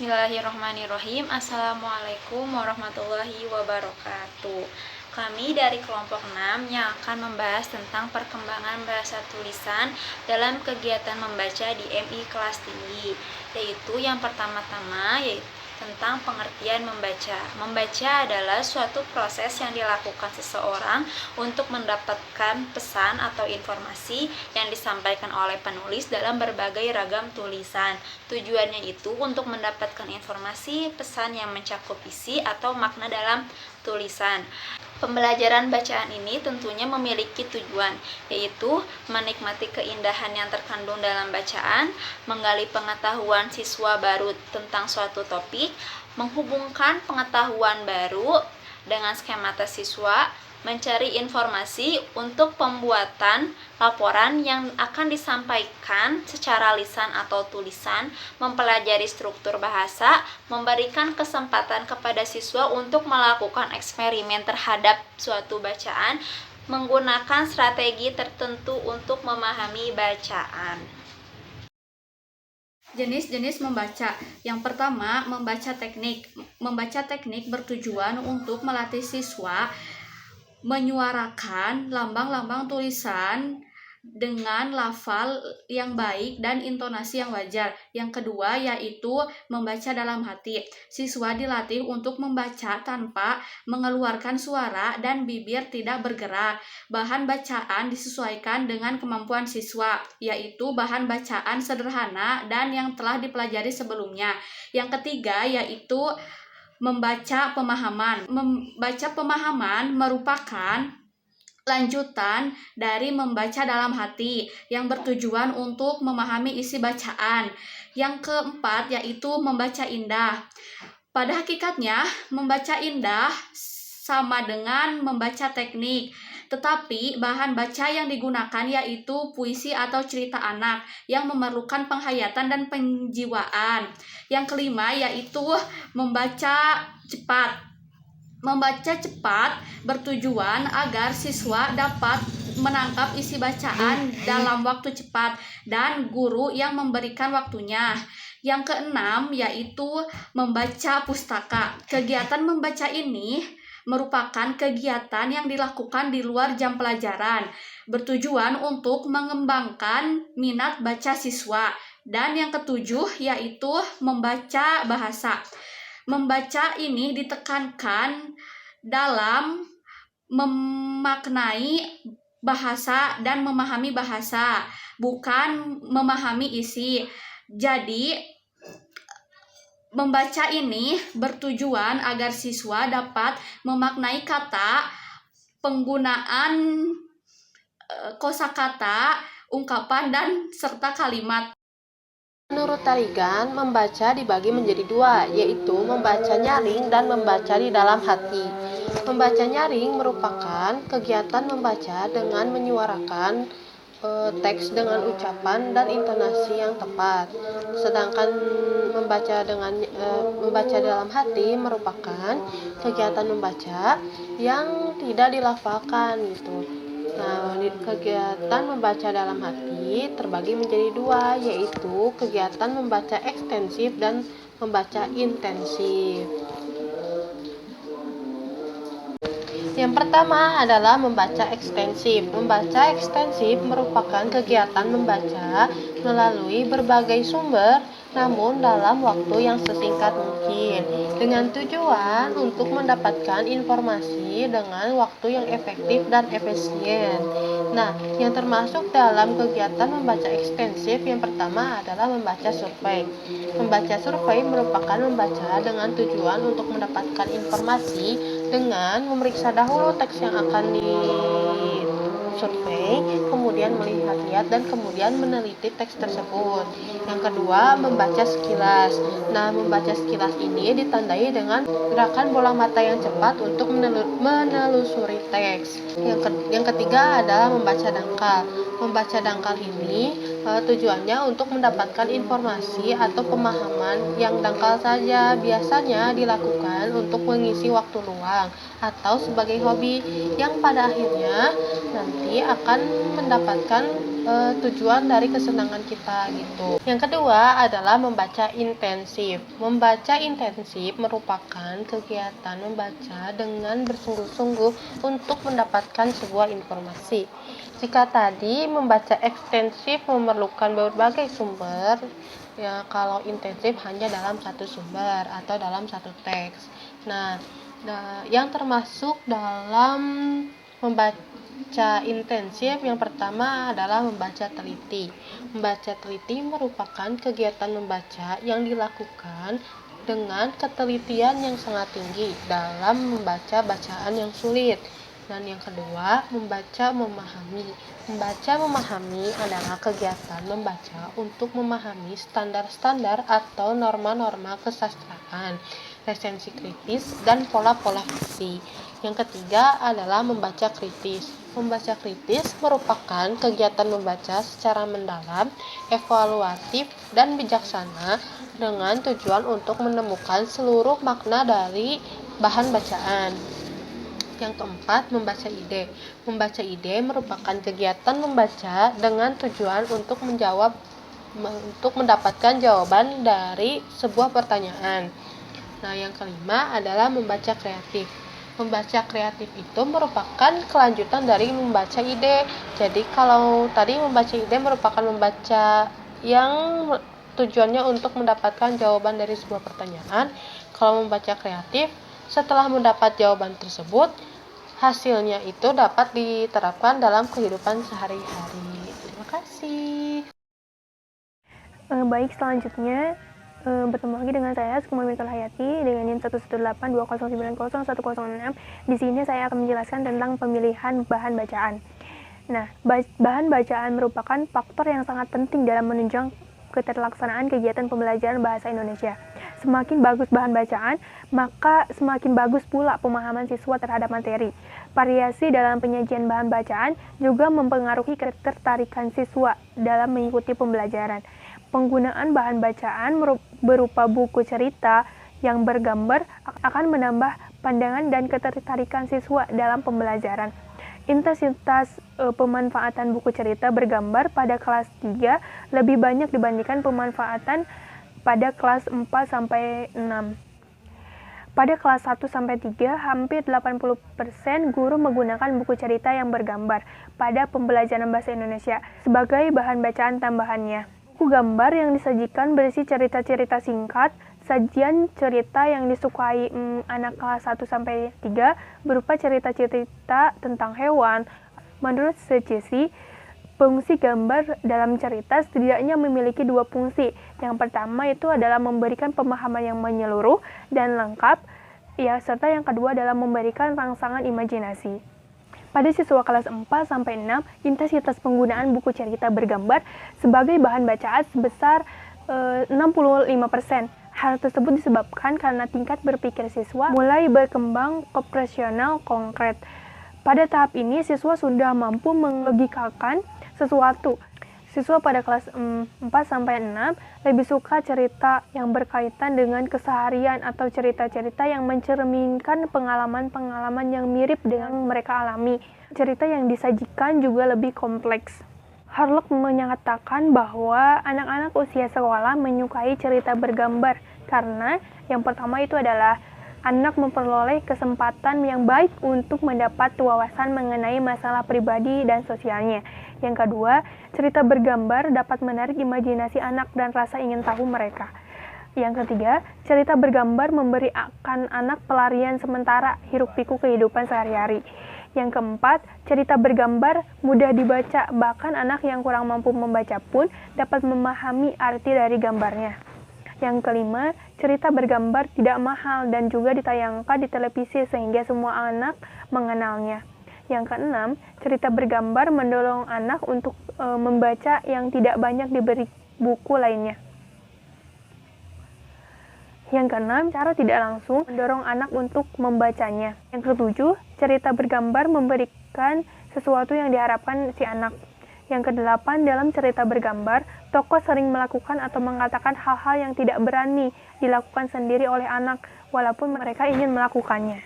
Bismillahirrahmanirrahim. Assalamualaikum warahmatullahi wabarakatuh. Kami dari kelompok 6 yang akan membahas tentang perkembangan bahasa tulisan dalam kegiatan membaca di MI kelas tinggi, yaitu yang pertama-tama yaitu tentang pengertian membaca. Membaca adalah suatu proses yang dilakukan seseorang untuk mendapatkan pesan atau informasi yang disampaikan oleh penulis dalam berbagai ragam tulisan. Tujuannya itu untuk mendapatkan informasi, pesan yang mencakup isi atau makna dalam tulisan. Pembelajaran bacaan ini tentunya memiliki tujuan, yaitu menikmati keindahan yang terkandung dalam bacaan, menggali pengetahuan siswa baru tentang suatu topik, menghubungkan pengetahuan baru dengan skemata siswa, mencari informasi untuk pembuatan laporan yang akan disampaikan secara lisan atau tulisan, mempelajari struktur bahasa, memberikan kesempatan kepada siswa untuk melakukan eksperimen terhadap suatu bacaan, menggunakan strategi tertentu untuk memahami bacaan. Jenis-jenis membaca. Yang pertama, membaca teknik. Membaca teknik bertujuan untuk melatih siswa menyuarakan lambang-lambang tulisan dengan lafal yang baik dan intonasi yang wajar. Yang kedua yaitu membaca dalam hati. Siswa dilatih untuk membaca tanpa mengeluarkan suara dan bibir tidak bergerak. Bahan bacaan disesuaikan dengan kemampuan siswa, yaitu bahan bacaan sederhana dan yang telah dipelajari sebelumnya. Yang ketiga yaitu membaca pemahaman. Membaca pemahaman merupakan lanjutan dari membaca dalam hati yang bertujuan untuk memahami isi bacaan. Yang keempat yaitu membaca indah. Pada hakikatnya, membaca indah sama dengan membaca teknik, tetapi bahan baca yang digunakan yaitu puisi atau cerita anak yang memerlukan penghayatan dan penjiwaan. Yang kelima yaitu membaca cepat. Membaca cepat bertujuan agar siswa dapat menangkap isi bacaan dalam waktu cepat dan guru yang memberikan waktunya. Yang keenam yaitu membaca pustaka. Kegiatan membaca ini merupakan kegiatan yang dilakukan di luar jam pelajaran, bertujuan untuk mengembangkan minat baca siswa. Dan yang ketujuh yaitu membaca bahasa. Membaca ini ditekankan dalam memaknai bahasa dan memahami bahasa, bukan memahami isi. Jadi membaca ini bertujuan agar siswa dapat memaknai kata, penggunaan kosakata, ungkapan, dan serta kalimat. Menurut Tarigan, membaca dibagi menjadi dua, yaitu membaca nyaring dan membaca di dalam hati. Membaca nyaring merupakan kegiatan membaca dengan menyuarakan teks dengan ucapan dan intonasi yang tepat. Sedangkan membaca dalam hati merupakan kegiatan membaca yang tidak dilafalkan gitu. Nah, kegiatan membaca dalam hati terbagi menjadi dua, yaitu kegiatan membaca ekstensif dan membaca intensif. Yang pertama adalah membaca ekstensif. Membaca ekstensif merupakan kegiatan membaca melalui berbagai sumber, namun dalam waktu yang sesingkat mungkin, dengan tujuan untuk mendapatkan informasi dengan waktu yang efektif dan efisien. Nah, yang termasuk dalam kegiatan membaca ekstensif yang pertama adalah membaca survei. Membaca survei merupakan membaca dengan tujuan untuk mendapatkan informasi dengan memeriksa dahulu teks yang akan disurvei, kemudian melihat-lihat dan kemudian meneliti teks tersebut. Yang kedua, membaca sekilas. Nah, membaca sekilas ini ditandai dengan gerakan bola mata yang cepat untuk menelusuri teks. Yang ketiga adalah membaca dangkal. Membaca dangkal ini tujuannya untuk mendapatkan informasi atau pemahaman yang dangkal saja. Biasanya dilakukan pengalaman untuk mengisi waktu luang atau sebagai hobi yang pada akhirnya nanti akan mendapatkan tujuan dari kesenangan kita gitu. Yang kedua adalah membaca intensif. Membaca intensif merupakan kegiatan membaca dengan bersungguh-sungguh untuk mendapatkan sebuah informasi. Jika tadi membaca ekstensif memerlukan berbagai sumber, ya kalau intensif hanya dalam satu sumber atau dalam satu teks. Nah, yang termasuk dalam membaca intensif yang pertama adalah membaca teliti. Membaca teliti merupakan kegiatan membaca yang dilakukan dengan ketelitian yang sangat tinggi dalam membaca bacaan yang sulit. Dan yang kedua, membaca memahami. Membaca memahami adalah kegiatan membaca untuk memahami standar-standar atau norma-norma kesastraan, resensi kritis, dan pola-pola fiksi. Yang ketiga adalah membaca kritis. Membaca kritis merupakan kegiatan membaca secara mendalam, evaluatif, dan bijaksana dengan tujuan untuk menemukan seluruh makna dari bahan bacaan. Yang keempat, membaca ide. Membaca ide merupakan kegiatan membaca dengan tujuan untuk mendapatkan jawaban dari sebuah pertanyaan. Nah, yang kelima adalah membaca kreatif. Membaca kreatif itu merupakan kelanjutan dari membaca ide. Jadi kalau tadi membaca ide merupakan membaca yang tujuannya untuk mendapatkan jawaban dari sebuah pertanyaan. Kalau membaca kreatif, setelah mendapat jawaban tersebut, hasilnya itu dapat diterapkan dalam kehidupan sehari-hari. Terima kasih. Baik, selanjutnya bertemu lagi dengan saya, Sukma Mirtul Hayati, dengan NIM 11820901006. Di sini saya akan menjelaskan tentang pemilihan bahan bacaan. Nah, bahan bacaan merupakan faktor yang sangat penting dalam menunjang keterlaksanaan kegiatan pembelajaran bahasa Indonesia. Semakin bagus bahan bacaan, maka semakin bagus pula pemahaman siswa terhadap materi. Variasi dalam penyajian bahan bacaan juga mempengaruhi ketertarikan siswa dalam mengikuti pembelajaran. Penggunaan bahan bacaan berupa buku cerita yang bergambar akan menambah pandangan dan ketertarikan siswa dalam pembelajaran. Intensitas pemanfaatan buku cerita bergambar pada kelas 3 lebih banyak dibandingkan pemanfaatan pada kelas 4-6. Pada kelas 1-3, hampir 80% guru menggunakan buku cerita yang bergambar pada pembelajaran bahasa Indonesia sebagai bahan bacaan tambahannya. Buku gambar yang disajikan berisi cerita-cerita singkat. Sajian cerita yang disukai anak kelas 1-3 berupa cerita-cerita tentang hewan. Menurut CCC, fungsi gambar dalam cerita setidaknya memiliki 2 fungsi. Yang pertama itu adalah memberikan pemahaman yang menyeluruh dan lengkap, serta yang kedua adalah memberikan rangsangan imajinasi. Pada siswa kelas 4-6, intensitas penggunaan buku cerita bergambar sebagai bahan bacaan sebesar 65%. Hal tersebut disebabkan karena tingkat berpikir siswa mulai berkembang operasional konkret. Pada tahap ini, siswa sudah mampu melogikakan sesuatu. Siswa pada kelas 4-6 lebih suka cerita yang berkaitan dengan keseharian atau cerita-cerita yang mencerminkan pengalaman-pengalaman yang mirip dengan mereka alami. Cerita yang disajikan juga lebih kompleks. Harlock menyatakan bahwa anak-anak usia sekolah menyukai cerita bergambar karena yang pertama itu adalah anak memperoleh kesempatan yang baik untuk mendapat wawasan mengenai masalah pribadi dan sosialnya. Yang kedua, cerita bergambar dapat menarik imajinasi anak dan rasa ingin tahu mereka. Yang ketiga, cerita bergambar memberi akan anak pelarian sementara hiruk-pikuk kehidupan sehari-hari. Yang keempat, cerita bergambar mudah dibaca, bahkan anak yang kurang mampu membaca pun dapat memahami arti dari gambarnya. Yang kelima, cerita bergambar tidak mahal dan juga ditayangkan di televisi sehingga semua anak mengenalnya. Yang keenam, cerita bergambar mendorong anak untuk membaca yang tidak banyak diberi buku lainnya. Yang keenam, cara tidak langsung mendorong anak untuk membacanya. Yang ketujuh, cerita bergambar memberikan sesuatu yang diharapkan si anak. Yang kedelapan, dalam cerita bergambar, tokoh sering melakukan atau mengatakan hal-hal yang tidak berani dilakukan sendiri oleh anak, walaupun mereka ingin melakukannya.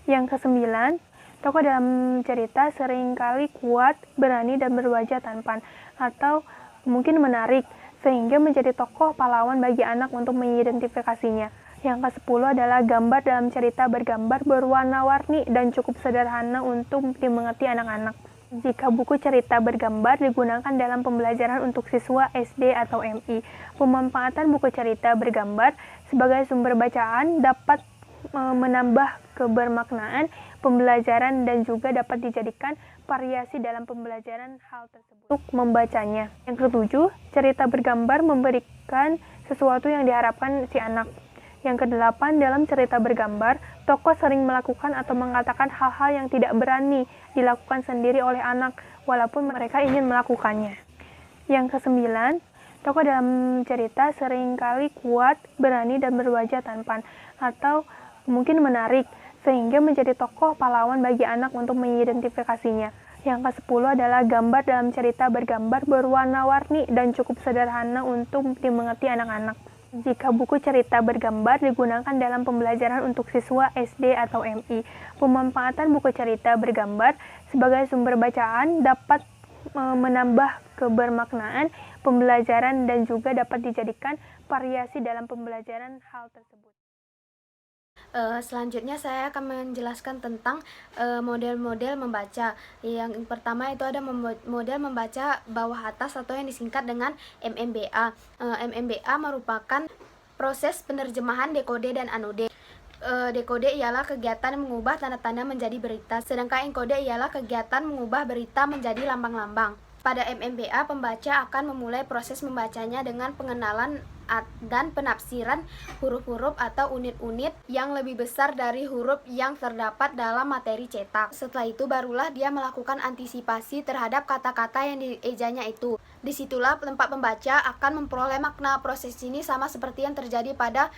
Yang kesembilan, tokoh dalam cerita seringkali kuat, berani, dan berwajah tampan, atau mungkin menarik, sehingga menjadi tokoh pahlawan bagi anak untuk mengidentifikasinya. Yang ke-10 adalah gambar dalam cerita bergambar berwarna-warni dan cukup sederhana untuk dimengerti anak-anak. Jika buku cerita bergambar digunakan dalam pembelajaran untuk siswa SD atau MI, pemanfaatan buku cerita bergambar sebagai sumber bacaan dapat menambah kebermaknaan pembelajaran dan juga dapat dijadikan variasi dalam pembelajaran hal tersebut untuk membacanya. Yang ke-7, cerita bergambar memberikan sesuatu yang diharapkan si anak. Yang ke-8, dalam cerita bergambar, tokoh sering melakukan atau mengatakan hal-hal yang tidak berani dilakukan sendiri oleh anak, walaupun mereka ingin melakukannya. Yang ke-9, tokoh dalam cerita seringkali kuat, berani, dan berwajah tampan, atau mungkin menarik, sehingga menjadi tokoh pahlawan bagi anak untuk mengidentifikasinya. Yang ke-10 adalah gambar dalam cerita bergambar berwarna-warni dan cukup sederhana untuk dimengerti anak-anak. Jika buku cerita bergambar digunakan dalam pembelajaran untuk siswa SD atau MI, pemanfaatan buku cerita bergambar sebagai sumber bacaan dapat menambah kebermaknaan pembelajaran dan juga dapat dijadikan variasi dalam pembelajaran hal tersebut. Selanjutnya saya akan menjelaskan tentang model-model membaca. Yang pertama itu ada model membaca bawah atas atau yang disingkat dengan MMBA. MMBA merupakan proses penerjemahan dekode dan anode. Dekode ialah kegiatan mengubah tanda-tanda menjadi berita, sedangkan enkode ialah kegiatan mengubah berita menjadi lambang-lambang. Pada MMBA, pembaca akan memulai proses membacanya dengan pengenalan dan penafsiran huruf-huruf atau unit-unit yang lebih besar dari huruf yang terdapat dalam materi cetak. Setelah itu barulah dia melakukan antisipasi terhadap kata-kata yang diejanya itu. Disitulah tempat pembaca akan memperoleh makna. Proses ini sama seperti yang terjadi pada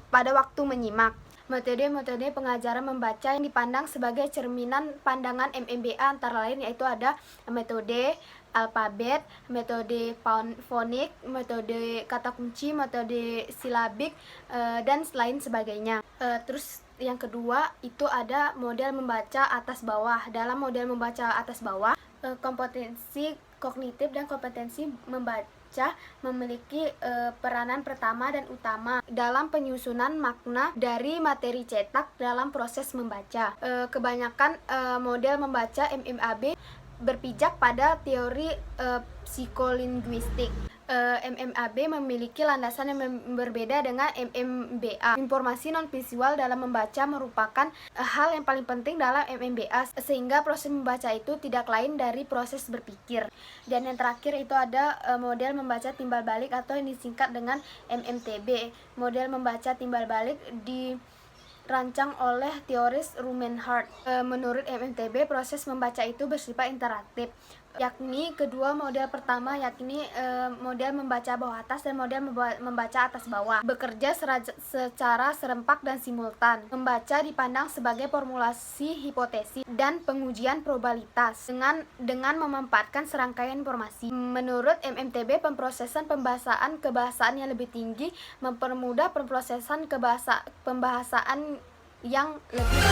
waktu menyimak. Metode-metode pengajaran membaca yang dipandang sebagai cerminan pandangan MMBA antara lain yaitu ada metode alfabet, metode fonik, metode kata kunci, metode silabik, dan lain sebagainya. Terus yang kedua itu ada model membaca atas bawah. Dalam model membaca atas bawah, kompetensi kognitif dan kompetensi membaca memiliki peranan pertama dan utama dalam penyusunan makna dari materi cetak dalam proses membaca. Kebanyakan model membaca MMAB berpijak pada teori psikolinguistik. MMAB memiliki landasan yang berbeda dengan MMBA. Informasi non-visual dalam membaca merupakan hal yang paling penting dalam MMBA, sehingga proses membaca itu tidak lain dari proses berpikir. Dan yang terakhir itu ada model membaca timbal balik atau yang disingkat dengan MMTB. Model membaca timbal balik dirancang oleh teoris Rumenhart. Menurut MMTB, proses membaca itu bersifat interaktif, yakni kedua model pertama yakni model membaca bawah atas dan model membaca atas bawah bekerja secara serempak dan simultan. Membaca dipandang sebagai formulasi hipotesis dan pengujian probabilitas dengan memanfaatkan serangkaian informasi. Menurut MMTB, pemrosesan kebahasaan yang lebih tinggi mempermudah pemrosesan pembahasaan yang lebih